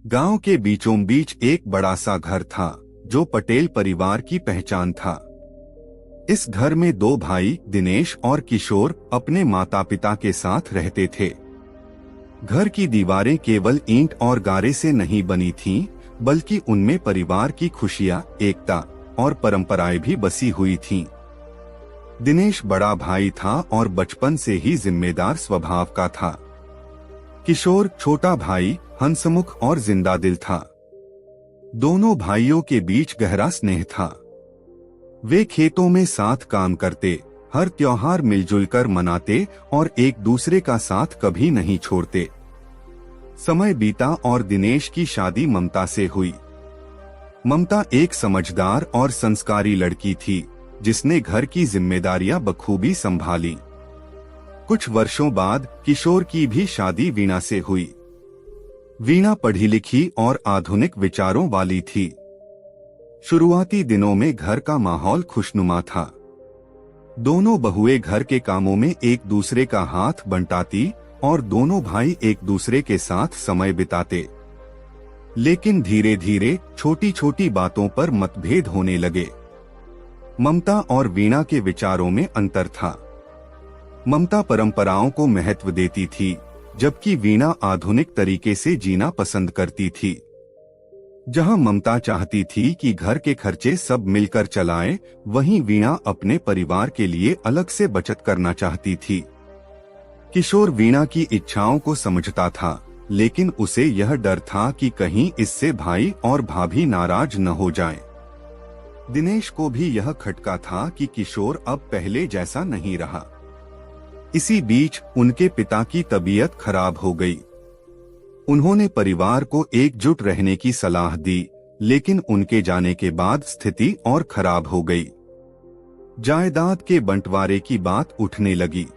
गांव के बीचों बीच एक बड़ा सा घर था जो पटेल परिवार की पहचान था। इस घर में दो भाई दिनेश और किशोर अपने माता पिता के साथ रहते थे। घर की दीवारें केवल ईंट और गारे से नहीं बनी थीं, बल्कि उनमें परिवार की खुशियां, एकता और परंपराएं भी बसी हुई थीं। दिनेश बड़ा भाई था और बचपन से ही जिम्मेदार स्वभाव का था। किशोर छोटा भाई हंसमुख और जिंदा दिल था। दोनों भाइयों के बीच गहरा स्नेह था। वे खेतों में साथ काम करते, हर त्योहार मिलजुल कर मनाते और एक दूसरे का साथ कभी नहीं छोड़ते। समय बीता और दिनेश की शादी ममता से हुई। ममता एक समझदार और संस्कारी लड़की थी जिसने घर की जिम्मेदारियां बखूबी संभाली। कुछ वर्षों बाद किशोर की भी शादी वीणा से हुई। वीणा पढ़ी लिखी और आधुनिक विचारों वाली थी। शुरुआती दिनों में घर का माहौल खुशनुमा था। दोनों बहुएं घर के कामों में एक दूसरे का हाथ बंटाती और दोनों भाई एक दूसरे के साथ समय बिताते। लेकिन धीरे धीरे छोटी छोटी बातों पर मतभेद होने लगे। ममता और वीणा के विचारों में अंतर था। ममता परंपराओं को महत्व देती थी, जबकि वीणा आधुनिक तरीके से जीना पसंद करती थी। जहां ममता चाहती थी कि घर के खर्चे सब मिलकर चलाएं, वहीं वीणा अपने परिवार के लिए अलग से बचत करना चाहती थी। किशोर वीणा की इच्छाओं को समझता था, लेकिन उसे यह डर था कि कहीं इससे भाई और भाभी नाराज न हो जाएं। दिनेश को भी यह खटका था कि किशोर अब पहले जैसा नहीं रहा। इसी बीच उनके पिता की तबीयत खराब हो गई। उन्होंने परिवार को एकजुट रहने की सलाह दी, लेकिन उनके जाने के बाद स्थिति और खराब हो गई। जायदाद के बंटवारे की बात उठने लगी।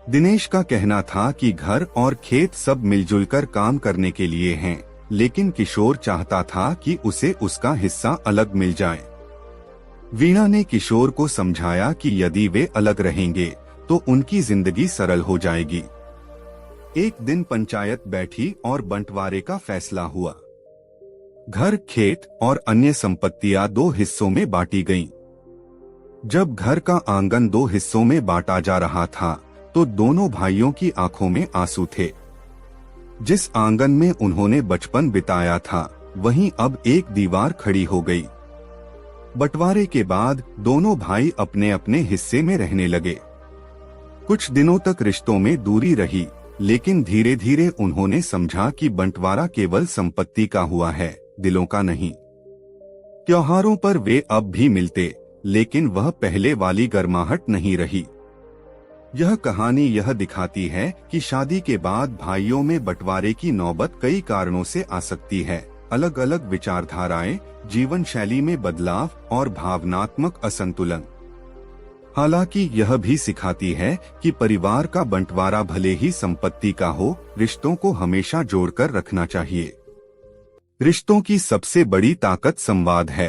दिनेश का कहना था कि घर और खेत सब मिलजुल कर काम करने के लिए हैं, लेकिन किशोर चाहता था कि उसे उसका हिस्सा अलग मिल जाए। वीणा ने किशोर को समझाया कि यदि वे अलग रहेंगे तो उनकी जिंदगी सरल हो जाएगी। एक दिन पंचायत बैठी और बंटवारे का फैसला हुआ। घर, खेत और अन्य संपत्तियां दो हिस्सों में बांटी गईं। जब घर का आंगन दो हिस्सों में बांटा जा रहा था, तो दोनों भाइयों की आंखों में आंसू थे। जिस आंगन में उन्होंने बचपन बिताया था, वहीं अब एक दीवार खड़ी हो गई। बंटवारे के बाद दोनों भाई अपने अपने हिस्से में रहने लगे। कुछ दिनों तक रिश्तों में दूरी रही, लेकिन धीरे धीरे उन्होंने समझा कि बंटवारा केवल संपत्ति का हुआ है, दिलों का नहीं। त्योहारों पर वे अब भी मिलते, लेकिन वह पहले वाली गर्माहट नहीं रही। यह कहानी यह दिखाती है कि शादी के बाद भाइयों में बंटवारे की नौबत कई कारणों से आ सकती है। अलग अलग विचारधाराएं, जीवन शैली में बदलाव और भावनात्मक असंतुलन। हालांकि यह भी सिखाती है कि परिवार का बंटवारा भले ही संपत्ति का हो, रिश्तों को हमेशा जोड़कर रखना चाहिए। रिश्तों की सबसे बड़ी ताकत संवाद है।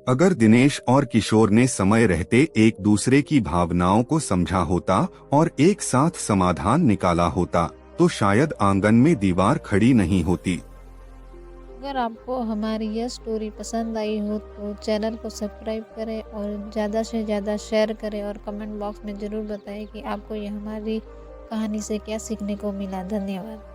अगर दिनेश और किशोर ने समय रहते एक दूसरे की भावनाओं को समझा होता और एक साथ समाधान निकाला होता, तो शायद आंगन में दीवार खड़ी नहीं होती। अगर आपको हमारी यह स्टोरी पसंद आई हो तो चैनल को सब्सक्राइब करें और ज़्यादा से ज़्यादा शेयर करें और कमेंट बॉक्स में ज़रूर बताएं कि आपको यह हमारी कहानी से क्या सीखने को मिला। धन्यवाद।